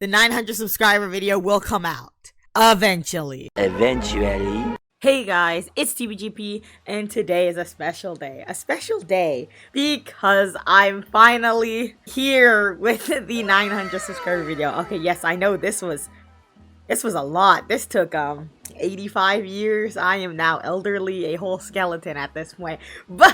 The 900 subscriber video will come out. Eventually. Hey guys, it's TBGP, and today is a special day. A special day because I'm finally here with the 900 subscriber video. Okay, yes, I know this was a lot. This took 85 years. I am now elderly, a whole skeleton at this point. But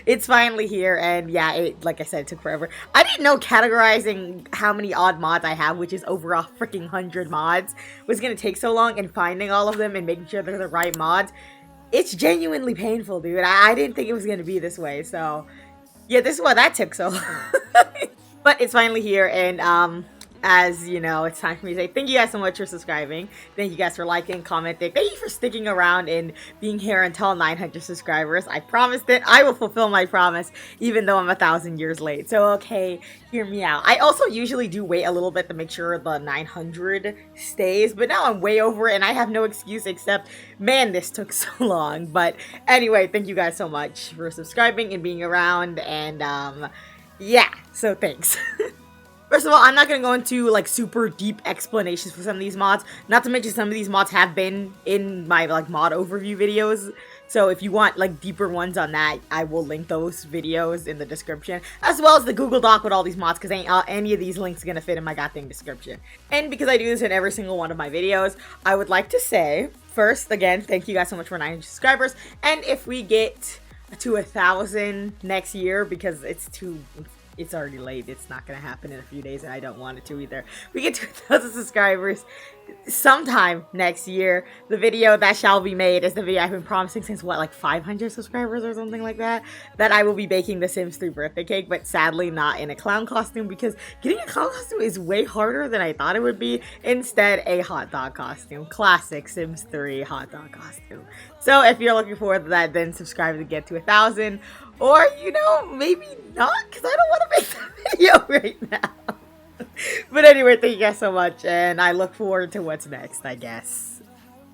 it's finally here, and yeah, like I said, it took forever. I didn't know categorizing how many odd mods I have, which is over a freaking 100 mods, was gonna take so long, and finding all of them and making sure they're the right mods. It's genuinely painful, dude. I didn't think it was gonna be this way, so yeah, this is why that took so long. But it's finally here, and as you know, it's time for me to say thank you guys so much for subscribing. Thank you guys for liking, commenting. Thank you for sticking around and being here until 900 subscribers. I promised it. I will fulfill my promise, even though I'm 1,000 years late. So, okay, hear me out. I also usually do wait a little bit to make sure the 900 stays, but now I'm way over it, and I have no excuse except, man, this took so long. But anyway, thank you guys so much for subscribing and being around, and yeah, so thanks. First of all, I'm not going to go into, like, super deep explanations for some of these mods. Not to mention some of these mods have been in my, like, mod overview videos. So if you want, like, deeper ones on that, I will link those videos in the description. As well as the Google Doc with all these mods, because ain't any of these links going to fit in my goddamn description. And because I do this in every single one of my videos, I would like to say, first, again, thank you guys so much for 900 subscribers. And if we get to 1,000 next year, because it's already late. It's not going to happen in a few days, and I don't want it to either. We get to 1,000 subscribers sometime next year. The video that shall be made is the video I've been promising since, what, like 500 subscribers or something like that? That I will be baking the Sims 3 birthday cake, but sadly not in a clown costume, because getting a clown costume is way harder than I thought it would be. Instead, a hot dog costume. Classic Sims 3 hot dog costume. So if you're looking forward to that, then subscribe to get to 1,000. Or, you know, maybe not, because I don't want to make that video right now. But anyway, thank you guys so much, and I look forward to what's next, I guess.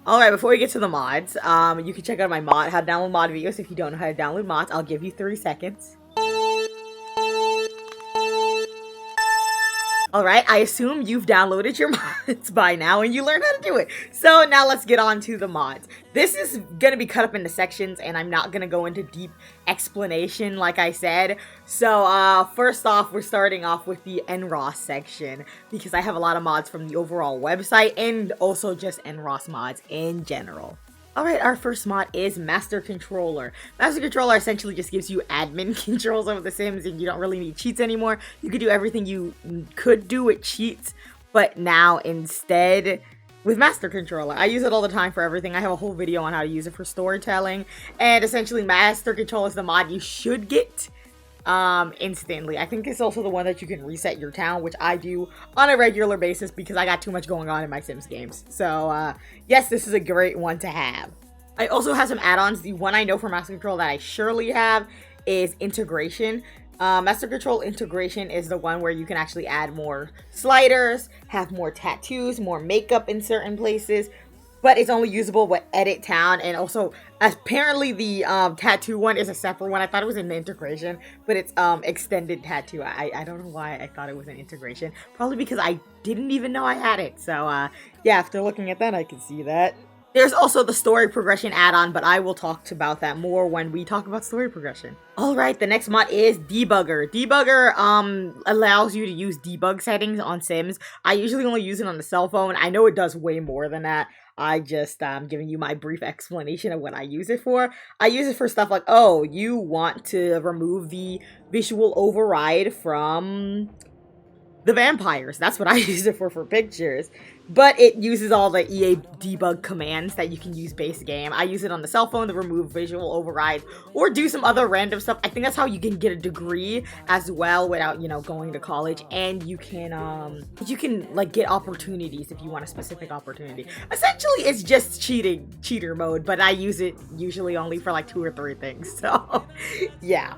Alright, before we get to the mods, you can check out my mod, how to download mod videos. If you don't know how to download mods, I'll give you 30 seconds. Alright, I assume you've downloaded your mods by now and you learned how to do it. So now let's get on to the mods. This is going to be cut up into sections, and I'm not going to go into deep explanation like I said. So first off, we're starting off with the NROS section, because I have a lot of mods from the overall website and also just NROS mods in general. Alright, our first mod is Master Controller. Master Controller essentially just gives you admin controls over the Sims, and you don't really need cheats anymore. You could do everything you could do with cheats, but now instead with Master Controller. I use it all the time for everything. I have a whole video on how to use it for storytelling, and essentially Master Controller is the mod you should get instantly. I think it's also the one that you can reset your town, which I do on a regular basis because I got too much going on in my Sims games. So yes, this is a great one to have. I also have some add-ons. The one I know for Master Control that I surely have is integration. Master Control integration is the one where you can actually add more sliders, have more tattoos, more makeup in certain places, but it's only usable with edit town. And also apparently the tattoo one is a separate one. I thought it was an integration, but it's extended tattoo. I don't know why I thought it was an integration, probably because I didn't even know I had it. So yeah, after looking at that, I can see that. There's also the story progression add-on, but I will talk about that more when we talk about story progression. Alright, the next mod is Debugger. Debugger allows you to use debug settings on Sims. I usually only use it on the cell phone. I know it does way more than that. I just giving you my brief explanation of what I use it for. I use it for stuff like, oh, you want to remove the visual override from the vampires. That's what I use it for pictures. But it uses all the EA debug commands that you can use base game. I use it on the cell phone to remove visual override or do some other random stuff. I think that's how you can get a degree as well without, you know, going to college. And you can like get opportunities if you want a specific opportunity. Essentially, it's just cheater mode, but I use it usually only for like 2 or 3 things. So yeah.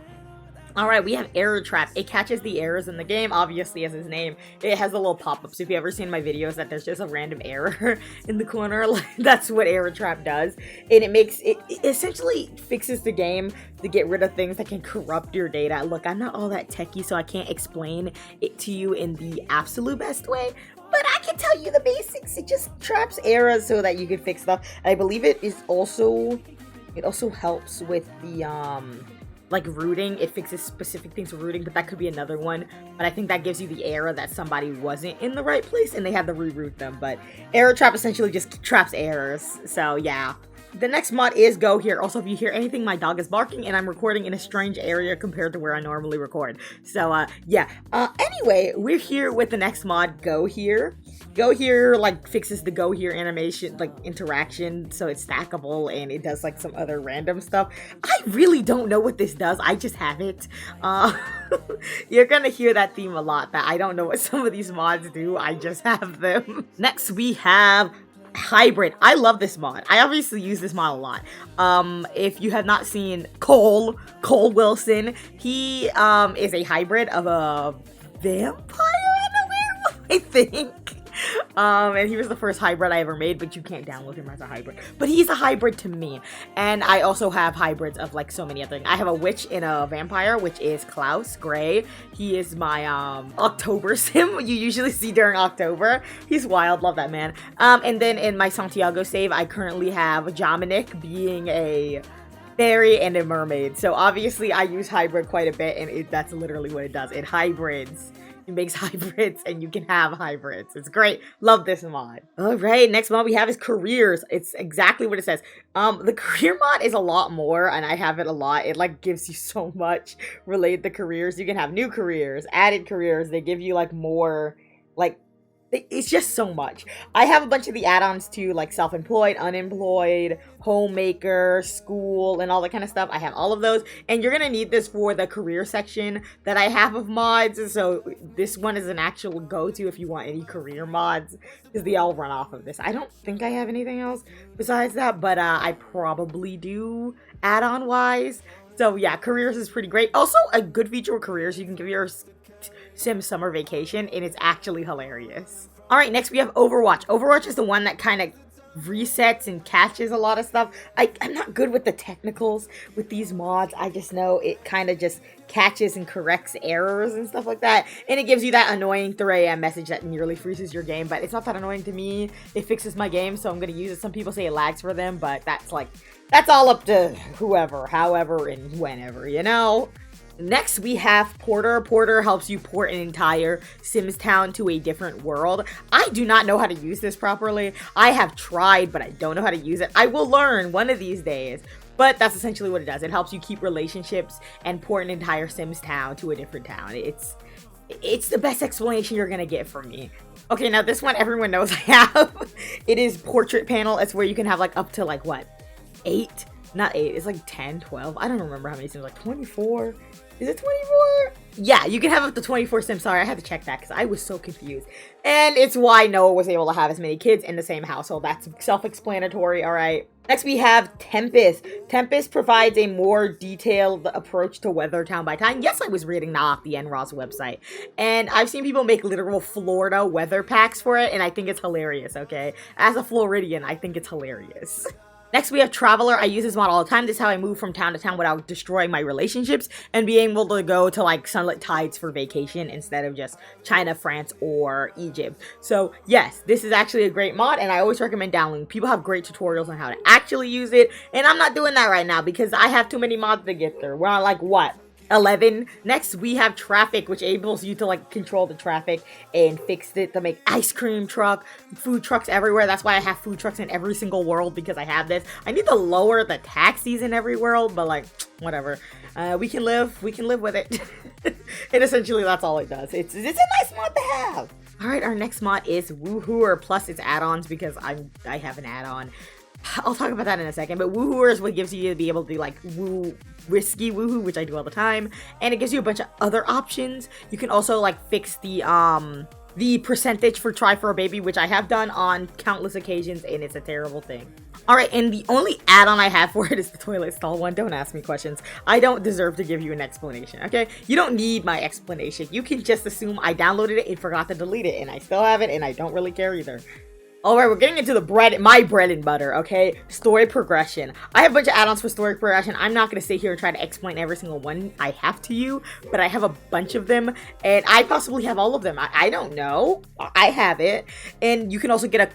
Alright, we have ErrorTrap. It catches the errors in the game, obviously as its name. It has a little pop-ups. If you ever seen my videos that there's just a random error in the corner, like, that's what ErrorTrap does. And it essentially fixes the game to get rid of things that can corrupt your data. Look, I'm not all that techie, so I can't explain it to you in the absolute best way, but I can tell you the basics. It just traps errors so that you can fix stuff. I believe it also helps with the like rooting. It fixes specific things with rooting, but that could be another one. But I think that gives you the error that somebody wasn't in the right place and they had to reroute them. But ErrorTrap essentially just traps errors. So yeah. The next mod is Go Here. Also, if you hear anything, my dog is barking and I'm recording in a strange area compared to where I normally record. So yeah. Anyway, we're here with the next mod, Go Here. Go Here like fixes the Go Here animation, like interaction, so it's stackable and it does like some other random stuff. I really don't know what this does. I just have it. You're gonna hear that theme a lot, that I don't know what some of these mods do. I just have them. Next we have Hybrid. I love this mod. I obviously use this mod a lot. If you have not seen Cole Wilson, he is a hybrid of a vampire and a werewolf, I think. And he was the first hybrid I ever made, but you can't download him as a hybrid. But he's a hybrid to me. And I also have hybrids of like so many other things. I have a witch and a vampire, which is Klaus Gray. He is my October sim you usually see during October. He's wild, love that man. And then in my Santiago save, I currently have Dominic being a fairy and a mermaid. So obviously I use hybrid quite a bit, and that's literally what it does. It hybrids. It makes hybrids and you can have hybrids. It's great. Love this mod. All right, next mod we have is careers. It's exactly what it says. The career mod is a lot more, and I have it a lot. It like gives you so much related to careers. You can have new careers, added careers. They give you like more, like, it's just so much. I have a bunch of the add-ons too, like self-employed, unemployed, homemaker, school, and all that kind of stuff. I have all of those, and you're gonna need this for the career section that I have of mods. So this one is an actual go-to if you want any career mods, because they all run off of this. I don't think I have anything else besides that, but I probably do add-on wise. So yeah, careers is pretty great. Also, a good feature with careers, you can give your sim summer vacation, and it's actually hilarious. All right, next we have Overwatch. Overwatch is the one that kind of resets and catches a lot of stuff. I'm not good with the technicals with these mods. I just know it kind of just catches and corrects errors and stuff like that, and it gives you that annoying 3 a.m. message that nearly freezes your game, but it's not that annoying to me. It fixes my game, so I'm gonna use it. Some people say it lags for them, but that's all up to whoever, however, and whenever, you know? Next, we have Porter. Porter helps you port an entire Sims town to a different world. I do not know how to use this properly. I have tried, but I don't know how to use it. I will learn one of these days, but that's essentially what it does. It helps you keep relationships and port an entire Sims town to a different town. It's the best explanation you're gonna get from me. Okay, now this one everyone knows I have. It is PortraitPanel. It's where you can have like up to like what? 8? Not 8, it's like 10, 12. I don't remember how many Sims, like 24? Is it 24? Yeah, you can have up to 24 Sims. Sorry, I had to check that because I was so confused. And it's why Noah was able to have as many kids in the same household. That's self-explanatory, all right? Next, we have Tempest. Tempest provides a more detailed approach to weather town by town. Yes, I was reading that off the NROS website. And I've seen people make literal Florida weather packs for it, and I think it's hilarious, okay? As a Floridian, I think it's hilarious. Next, we have Traveler. I use this mod all the time. This is how I move from town to town without destroying my relationships and being able to go to like sunlit tides for vacation instead of just China, France, or Egypt. So yes, this is actually a great mod, and I always recommend downloading. People have great tutorials on how to actually use it, and I'm not doing that right now because I have too many mods to get through. We're on like what? 11. Next, we have Traffic, which enables you to like control the traffic and fix it to make ice cream truck, food trucks everywhere. That's why I have food trucks in every single world, because I have this. I need to lower the taxis in every world, but like whatever. We can live with it. And essentially that's all it does. It's a nice mod to have. All right, our next mod is Woohooer plus its add-ons, because I have an add-on. I'll talk about that in a second, but Woohooer is what gives you to be able to do like risky woohoo, which I do all the time, and it gives you a bunch of other options. You can also like fix the the percentage for try for a baby, which I have done on countless occasions, and it's a terrible thing. Alright, and the only add-on I have for it is the toilet stall one. Don't ask me questions. I don't deserve to give you an explanation, okay? You don't need my explanation. You can just assume I downloaded it and forgot to delete it, and I still have it, and I don't really care either. Alright, we're getting into my bread and butter, okay? Story progression. I have a bunch of add-ons for story progression. I'm not going to sit here and try to explain every single one I have to you, but I have a bunch of them, and I possibly have all of them. I don't know. I have it. And you can also get a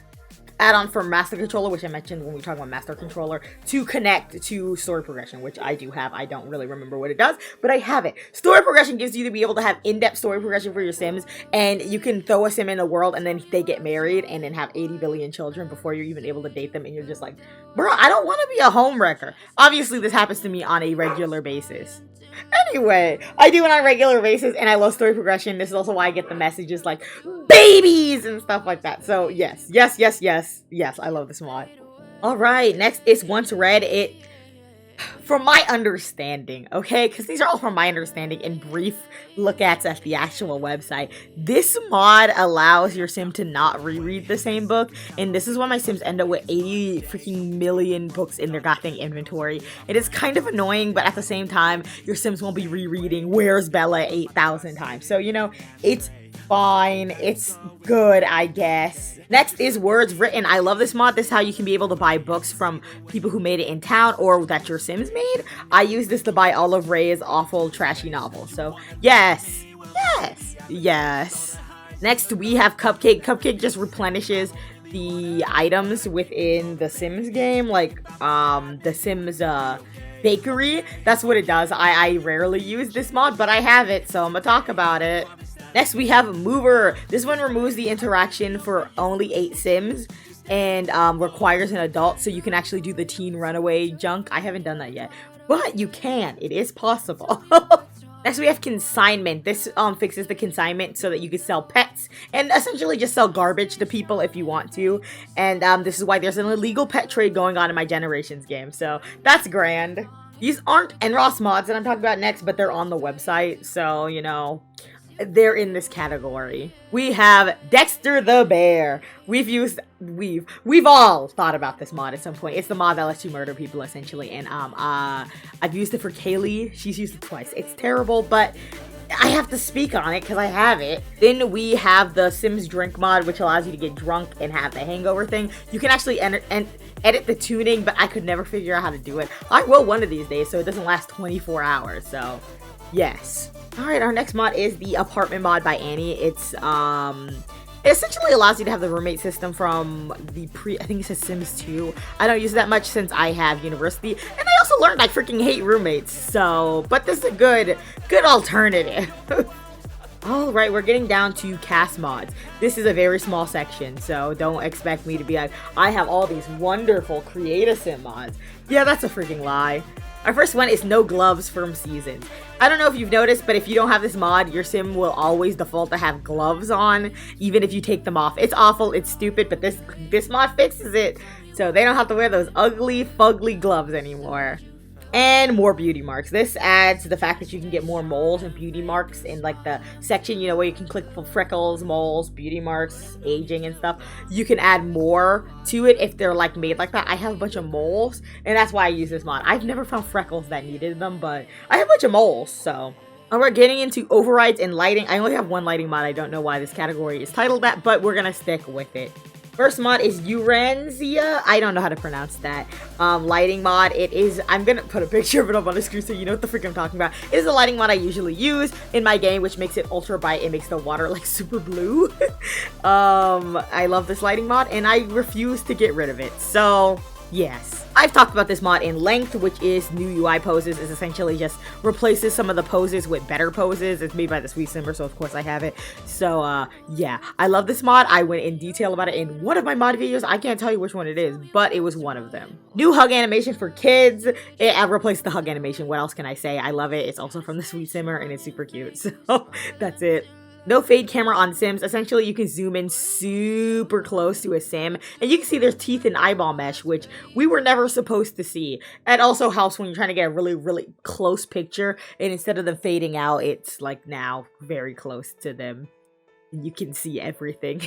add-on for Master Controller, which I mentioned when we talk about Master Controller, to connect to story progression, which I do have. I don't really remember what it does, but I have it. Story progression gives you to be able to have in-depth story progression for your Sims, and you can throw a Sim in the world, and then they get married, and then have 80 billion children before you're even able to date them, and you're just like, bro, I don't want to be a homewrecker. Obviously, this happens to me on a regular basis. Anyway, I do it on a regular basis, and I love story progression. This is also why I get the messages like, babies, and stuff like that. So, yes, I love this mod. Alright, next is OnceRead. From my understanding, okay, because these are all from my understanding and brief look at the actual website, this mod allows your Sim to not reread the same book, and this is why my Sims end up with 80 freaking million books in their goddamn inventory. It is kind of annoying, but at the same time, your Sims won't be rereading Where's Bella 8,000 times. So, you know, it's fine. It's good, I guess. Next is WordsWriten. I love this mod. This is how you can be able to buy books from people who made it in town or that your Sims made. I use this to buy all of Ray's awful, trashy novels. So, yes. Next, we have Cupcake. Cupcake just replenishes the items within the Sims game, like the Sims bakery. That's what it does. I rarely use this mod, but I have it, so I'm gonna talk about it. Next, we have Mover. This one removes the interaction for only 8 Sims and requires an adult, so you can actually do the teen runaway junk. I haven't done that yet, but you can. It is possible. Next, we have Consignment. This fixes the consignment so that you can sell pets and essentially just sell garbage to people if you want to. And this is why there's an illegal pet trade going on in my Generations game, so that's grand. These aren't NROS mods that I'm talking about next, but they're on the website, so, you know, they're in this category. We have Dexter the Bear. We've all thought about this mod at some point. It's the mod that lets you murder people, essentially, and I've used it for Kaylee. She's used it twice. It's terrible, but I have to speak on it because I have it. Then we have the Sims Drink mod, which allows you to get drunk and have the hangover thing. You can actually edit the tuning, but I could never figure out how to do it. I will one of these days, so it doesn't last 24 hours, so yes. Alright, our next mod is the Apartment mod by Annie. It's, it essentially allows you to have the roommate system from the I think it says Sims 2. I don't use it that much since I have university, and I also learned I freaking hate roommates, so, but this is a good alternative. Alright, we're getting down to CAS Mods. This is a very small section, so don't expect me to be like, I have all these wonderful Create Sim mods. Yeah, that's a freaking lie. Our first one is No Gloves from Seasons. I don't know if you've noticed, but if you don't have this mod, your Sim will always default to have gloves on, even if you take them off. It's awful, it's stupid, but this mod fixes it, so they don't have to wear those ugly, fugly gloves anymore. And more beauty marks. This adds the fact that you can get more moles and beauty marks in like the section, you know, where you can click for freckles, moles, beauty marks, aging and stuff. You can add more to it if they're like made like that. I have a bunch of moles, and that's why I use this mod. I've never found freckles that needed them, but I have a bunch of moles, so. And we're getting into overrides and lighting. I only have one lighting mod. I don't know why this category is titled that, but we're gonna stick with it. First mod is Uranzia. I don't know how to pronounce that. Lighting mod. It is, I'm gonna put a picture of it up on the screen so you know what the frick I'm talking about. It is a lighting mod I usually use in my game, which makes it ultra bright. It makes the water like super blue. I love this lighting mod and I refuse to get rid of it. So, yes. I've talked about this mod in length, which is new UI poses. It essentially just replaces some of the poses with better poses. It's made by the Sweet Simmer, so of course I have it. So, yeah. I love this mod. I went in detail about it in one of my mod videos. I can't tell you which one it is, but it was one of them. New hug animation for kids. I replaced the hug animation. What else can I say? I love it. It's also from the Sweet Simmer, and it's super cute. So, that's it. No fade camera on Sims. Essentially, you can zoom in super close to a Sim, and you can see their teeth and eyeball mesh, which we were never supposed to see. It also helps when you're trying to get a really, really close picture, and instead of them fading out, it's like now very close to them. and you can see everything.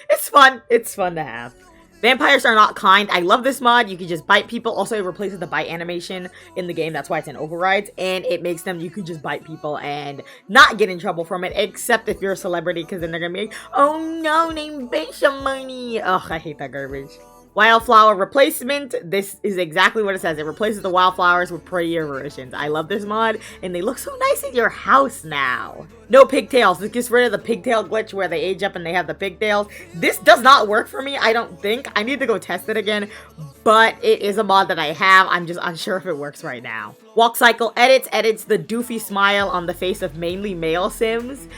It's fun. It's fun to have. Vampires are not kind. I love this mod. You can just bite people. Also, it replaces the bite animation in the game. That's why it's in overrides. And it makes them, you can just bite people and not get in trouble from it. Except if you're a celebrity, because then they're going to be like, oh no, they made some money. Ugh, I hate that garbage. Wildflower replacement. This is exactly what it says. It replaces the wildflowers with prettier versions. I love this mod, and they look so nice in your house now. No pigtails. This gets rid of the pigtail glitch where they age up and they have the pigtails. This does not work for me, I don't think. I need to go test it again, but it is a mod that I have. I'm just unsure if it works right now. Walk cycle edits the doofy smile on the face of mainly male Sims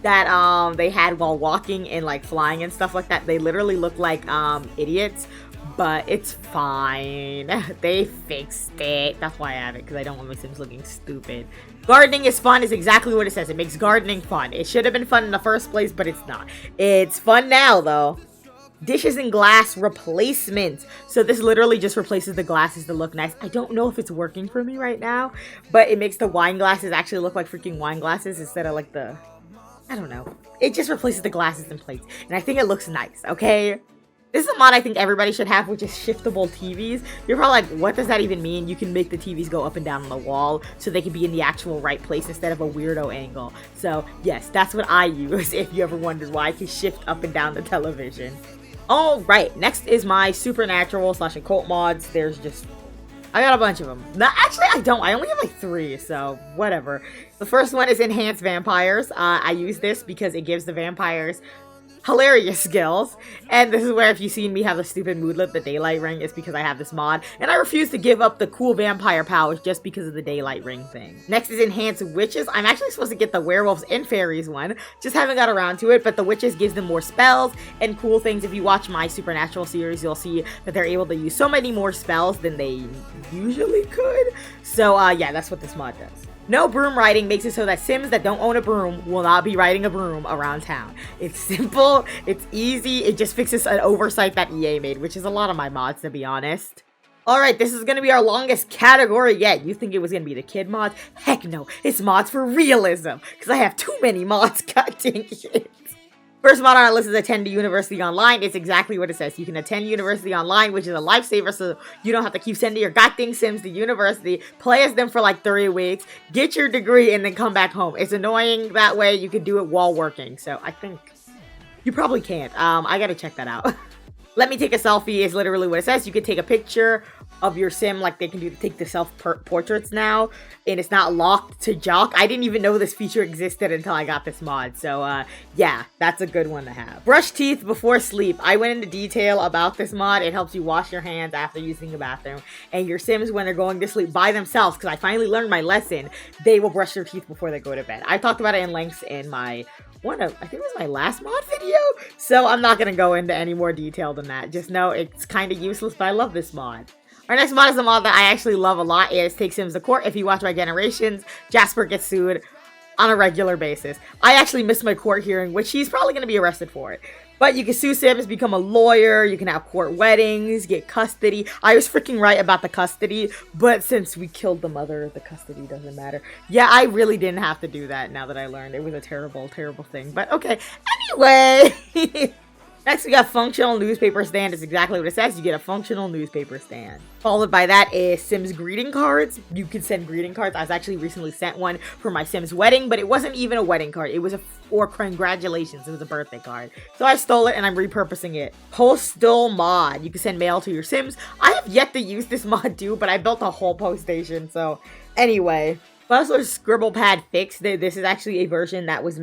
that they had while walking and like flying and stuff like that. They literally look like idiots, but it's fine. They fixed it. That's why I have it, because I don't want my Sims looking stupid. Gardening is fun is exactly what it says. It makes gardening fun. It should have been fun in the first place, but it's not. It's fun now though. Dishes and glass replacement. So this literally just replaces the glasses to look nice. I don't know if it's working for me right now, but it makes the wine glasses actually look like freaking wine glasses instead of like the, I don't know. It just replaces the glasses and plates, and I think it looks nice, okay? This is a mod I think everybody should have, which is shiftable TVs. You're probably like, what does that even mean? You can make the TVs go up and down on the wall so they can be in the actual right place instead of a weirdo angle. So yes, that's what I use if you ever wondered why I can shift up and down the television. Alright, next is my supernatural / occult mods. There's just, I got a bunch of them. No, actually I don't. I only have like 3, so whatever. The first one is enhanced vampires. I use this because it gives the vampires hilarious skills, and this is where if you've seen me have a stupid moodlet, the daylight ring, is because I have this mod, and I refuse to give up the cool vampire powers just because of the daylight ring thing. Next is enhanced witches. I'm actually supposed to get the werewolves and fairies one, just haven't got around to it, but the witches gives them more spells and cool things. If you watch my supernatural series, you'll see that they're able to use so many more spells than they usually could. So yeah, that's what this mod does. No broom riding makes it so that Sims that don't own a broom will not be riding a broom around town. It's simple, it's easy, it just fixes an oversight that EA made, which is a lot of my mods, to be honest. Alright, this is going to be our longest category yet. You think it was going to be the kid mods? Heck no, it's mods for realism, because I have too many mods, god dang it. First mod on our list is attend to university online. It's exactly what it says. You can attend university online, which is a lifesaver, so you don't have to keep sending your goddamn Sims to university, play as them for like 30 weeks, get your degree, and then come back home. It's annoying that way. You can do it while working, so I think you probably can't. I gotta check that out. Let me take a selfie is literally what it says. You can take a picture of your Sim, like they can do take the self-portraits now, and it's not locked to Jock. I didn't even know this feature existed until I got this mod, so yeah, that's a good one to have. Brush teeth before sleep. I went into detail about this mod. It helps you wash your hands after using the bathroom, and your Sims, when they're going to sleep by themselves, because I finally learned my lesson, they will brush their teeth before they go to bed. I talked about it in length in my I think it was my last mod video, so I'm not going to go into any more detail than that. Just know it's kind of useless, but I love this mod. Our next mod is a mod that I actually love a lot. It is Take Sims to Court. If you watch my Generations, Jasper gets sued on a regular basis. I actually missed my court hearing, which he's probably going to be arrested for it. But you can sue Sims, become a lawyer, you can have court weddings, get custody. I was freaking right about the custody, but since we killed the mother, the custody doesn't matter. Yeah, I really didn't have to do that now that I learned. It was a terrible, terrible thing. But okay, anyway. Next, we got functional newspaper stand. It's exactly what it says. You get a functional newspaper stand. Followed by that is Sims greeting cards. You can send greeting cards. I was actually recently sent one for my Sims wedding, but it wasn't even a wedding card. It was or congratulations. It was a birthday card. So I stole it and I'm repurposing it. Postal mod. You can send mail to your Sims. I have yet to use this mod too, but I built a whole post station. So anyway. Puzzler's Scribble Pad Fixed. This is actually a version that was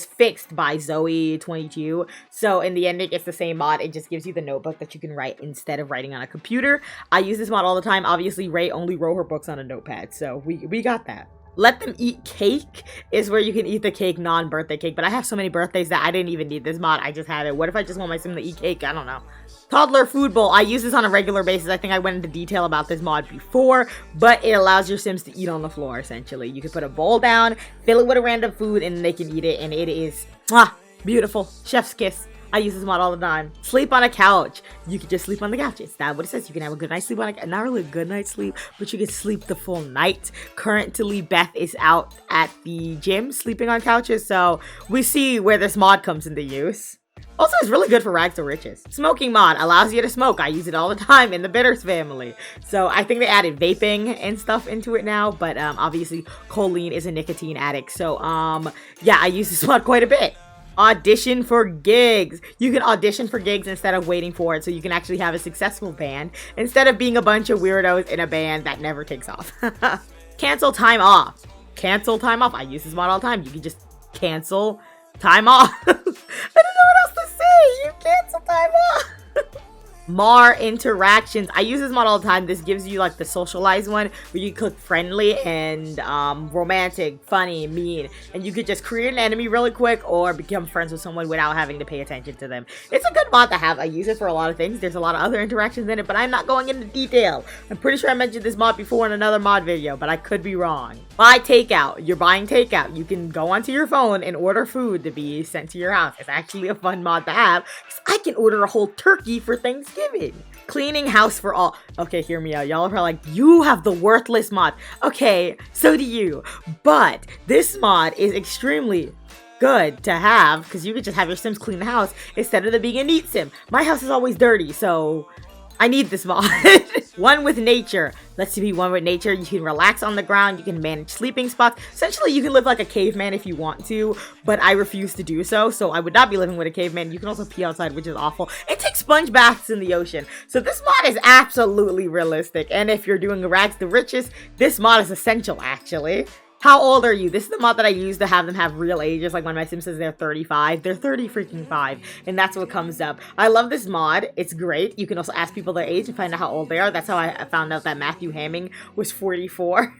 fixed by Zoe22. So in the ending, it's the same mod. It just gives you the notebook that you can write instead of writing on a computer. I use this mod all the time. Obviously, Ray only wrote her books on a notepad, so we got that. Let them eat cake is where you can eat the cake, non-birthday cake. But I have so many birthdays that I didn't even need this mod. I just have it. What if I just want my Sim to eat cake? I don't know. Toddler Food Bowl. I use this on a regular basis. I think I went into detail about this mod before, but it allows your Sims to eat on the floor, essentially. You can put a bowl down, fill it with a random food, and they can eat it, and it is beautiful. Chef's kiss. I use this mod all the time. Sleep on a couch. You can just sleep on the couch. Is that what it says? You can have a good night's sleep on a, not really a good night's sleep, but you can sleep the full night. Currently, Beth is out at the gym sleeping on couches, so we see where this mod comes into use. Also, it's really good for rags to riches. Smoking mod allows you to smoke. I use it all the time in the Bitters family. So I think they added vaping and stuff into it now, but obviously Colleen is a nicotine addict. So yeah, I use this mod quite a bit. Audition for gigs. You can audition for gigs instead of waiting for it, so you can actually have a successful band instead of being a bunch of weirdos in a band that never takes off. Cancel time off. Cancel time off. I use this mod all the time. You can just cancel time off. I don't know what else to say. You cancel time off. Moar Interactions. I use this mod all the time. This gives you like the socialized one where you click friendly and romantic, funny, mean, and you could just create an enemy really quick or become friends with someone without having to pay attention to them. It's a good mod to have. I use it for a lot of things. There's a lot of other interactions in it, but I'm not going into detail. I'm pretty sure I mentioned this mod before in another mod video, but I could be wrong. Buy takeout. You're buying takeout. You can go onto your phone and order food to be sent to your house. It's actually a fun mod to have because I can order a whole turkey for Thanksgiving. Cleaning house for all. Okay, hear me out. Y'all are probably like, you have the worthless mod. Okay, so do you. But this mod is extremely good to have because you could just have your Sims clean the house instead of there being a neat Sim. My house is always dirty, so I need this mod. One with nature. Lets you be one with nature. You can relax on the ground. You can manage sleeping spots. Essentially, you can live like a caveman if you want to, but I refuse to do so. So I would not be living with a caveman. You can also pee outside, which is awful. And take sponge baths in the ocean. So this mod is absolutely realistic. And if you're doing rags to riches, this mod is essential, actually. How old are you? This is the mod that I use to have them have real ages. Like when my Sim says they're 35, they're 30 freaking 5. And that's what comes up. I love this mod. It's great. You can also ask people their age and find out how old they are. That's how I found out that Matthew Hamming was 44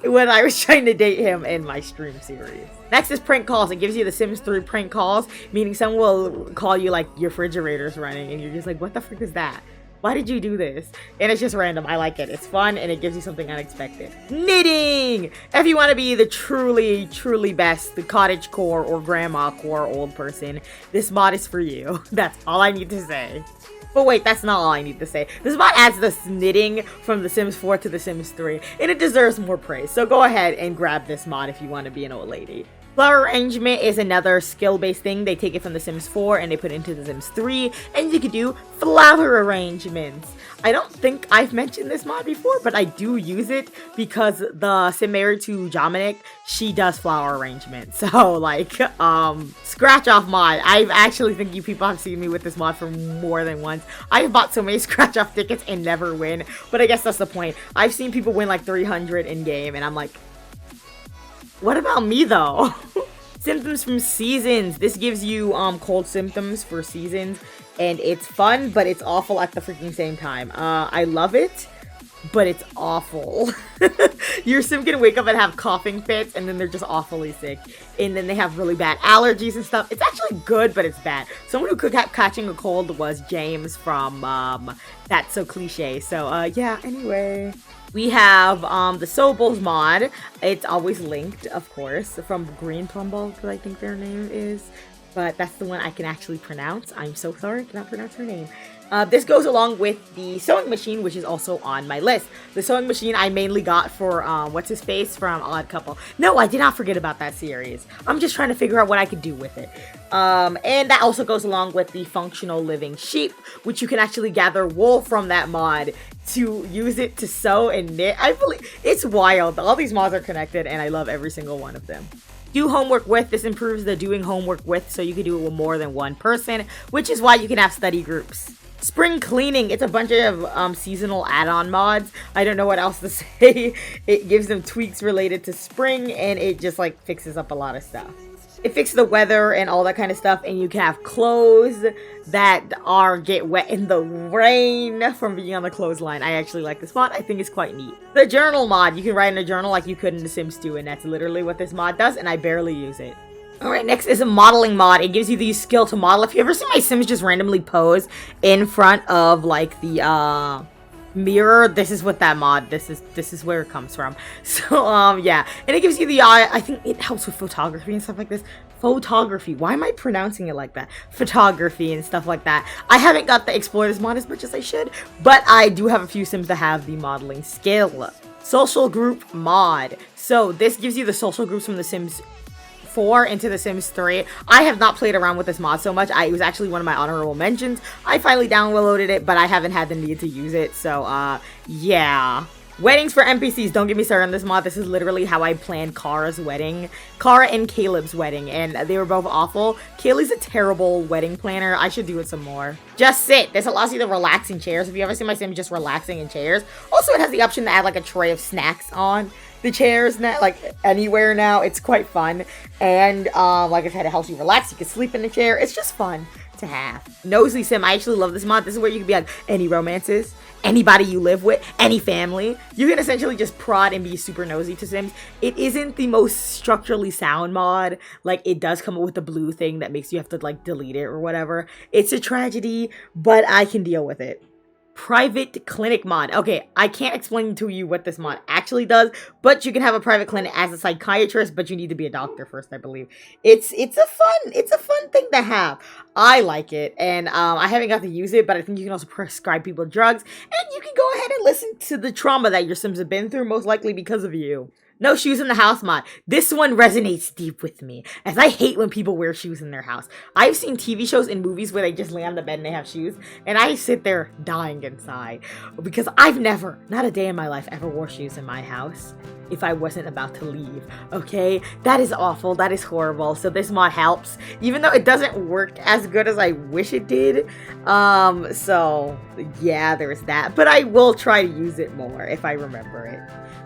when I was trying to date him in my stream series. Next is prank calls. It gives you the Sims 3 prank calls, meaning someone will call you like your refrigerator's running and you're just like, what the frick is that? Why did you do this? And it's just random. I like it. It's fun and it gives you something unexpected. Knitting! If you want to be the truly, truly best, the cottage core or grandma core old person, this mod is for you. That's all I need to say. But wait, that's not all I need to say. This mod adds this knitting from The Sims 4 to The Sims 3, and it deserves more praise. So go ahead and grab this mod if you want to be an old lady. Flower arrangement is another skill-based thing. They take it from The Sims 4 and they put it into The Sims 3, and you can do flower arrangements. I don't think I've mentioned this mod before, but I do use it because the Sim married to Dominic, she does flower arrangements. So, like, scratch off mod. I actually think you people have seen me with this mod for more than once. I've bought so many scratch off tickets and never win, but I guess that's the point. I've seen people win like 300 in game, and I'm like, what about me though? Symptoms from seasons. This gives you cold symptoms for seasons, and it's fun, but it's awful at the freaking same time. I love it, but it's awful. Your Sim can wake up and have coughing fits, and then they're just awfully sick, and then they have really bad allergies and stuff. It's actually good, but it's bad. Someone who could have catching a cold was James from That's So Cliche. So yeah, anyway. We have the Sewables mod. It's always linked, of course, from Green Plumble, I think their name is. But that's the one I can actually pronounce. I'm so sorry, I cannot pronounce her name. This goes along with the sewing machine, which is also on my list. The sewing machine I mainly got for, what's-his-face from Odd Couple. No, I did not forget about that series. I'm just trying to figure out what I could do with it. And that also goes along with the functional living sheep, which you can actually gather wool from that mod to use it to sew and knit. I believe it's wild. All these mods are connected, and I love every single one of them. Do homework with. This improves the doing homework with, so you can do it with more than one person, which is why you can have study groups. Spring cleaning. It's a bunch of seasonal add-on mods. I don't know what else to say. It gives them tweaks related to spring, and it just like fixes up a lot of stuff. It fixes the weather and all that kind of stuff, and you can have clothes that get wet in the rain from being on the clothesline. I actually like this mod. I think it's quite neat. The journal mod. You can write in a journal like you could in The Sims 2, and that's literally what this mod does, and I barely use it. Alright, next is a modeling mod. It gives you the skill to model. If you ever see my Sims just randomly pose in front of, like, the mirror, this is what that mod, this is where it comes from. So yeah, and it gives you the eye. I think it helps with photography and stuff like this. Photography, why am I pronouncing it like that? Photography and stuff like that. I haven't got the Explore This mod as much as I should, but I do have a few sims that have the modeling skill. Social group mod. So this gives you the social groups from The Sims 4 into The Sims 3. I have not played around with this mod so much. It was actually one of my honorable mentions. I finally downloaded it, but I haven't had the need to use it. So yeah. Weddings for NPCs. Don't get me started on this mod. This is literally how I planned Kara's wedding. Kara and Caleb's wedding, and they were both awful. Kaylee's a terrible wedding planner. I should do it some more. Just sit. This allows you to relax in chairs. If you ever see my sim just relaxing in chairs. Also, it has the option to add like a tray of snacks on the chairs now, like anywhere now. It's quite fun. And like I said, it helps you relax. You can sleep in the chair. It's just fun to have. Nosy sim. I actually love this mod. This is where you can be like, any romances, anybody you live with, any family. You can essentially just prod and be super nosy to sims. It isn't the most structurally sound mod. Like, it does come with the blue thing that makes you have to like delete it or whatever. It's a tragedy, but I can deal with it. Private clinic mod. Okay, I can't explain to you what this mod actually does, but you can have a private clinic as a psychiatrist, but you need to be a doctor first, I believe. It's a fun thing to have. I like it, and I haven't got to use it, but I think you can also prescribe people drugs, and you can go ahead and listen to the trauma that your sims have been through, most likely because of you. No shoes in the house mod. This one resonates deep with me, as I hate when people wear shoes in their house. I've seen TV shows and movies where they just lay on the bed and they have shoes, and I sit there dying inside, because I've never, not a day in my life, ever wore shoes in my house if I wasn't about to leave, okay? That is awful, that is horrible, so this mod helps, even though it doesn't work as good as I wish it did. So yeah, there's that, but I will try to use it more if I remember it.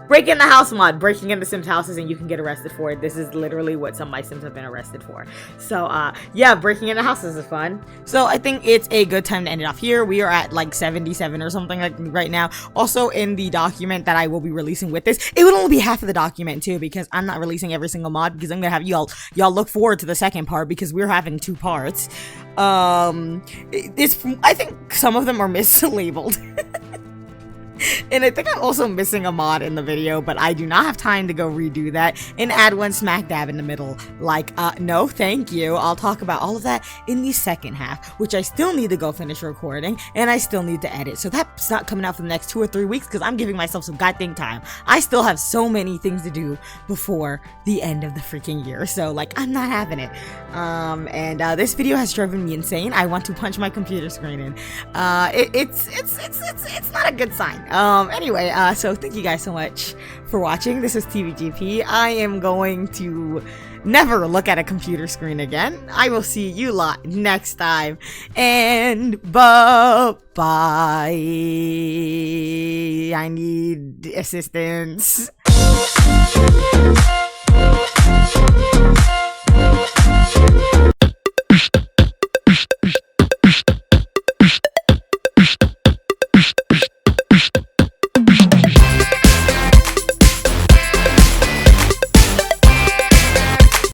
Break in the house mod. Breaking into Sims houses and you can get arrested for it. This is literally what some of my Sims have been arrested for. So yeah, breaking into houses is fun. So I think it's a good time to end it off here. We are at like 77 or something like right now. Also, in the document that I will be releasing with this, it would only be half of the document too, because I'm not releasing every single mod, because I'm gonna have y'all look forward to the second part, because we're having 2 parts. I think some of them are mislabeled. And I think I'm also missing a mod in the video, but I do not have time to go redo that and add one smack dab in the middle. Like, no thank you. I'll talk about all of that in the second half, which I still need to go finish recording, and I still need to edit. So that's not coming out for the next 2 or 3 weeks, because I'm giving myself some goddamn time. I still have so many things to do before the end of the freaking year, so like, I'm not having it. This video has driven me insane. I want to punch my computer screen in. It's not a good sign. Anyway, so thank you guys so much for watching. This is TBGP. I am going to never look at a computer screen again. I will see you lot next time, and bye-bye. I need assistance.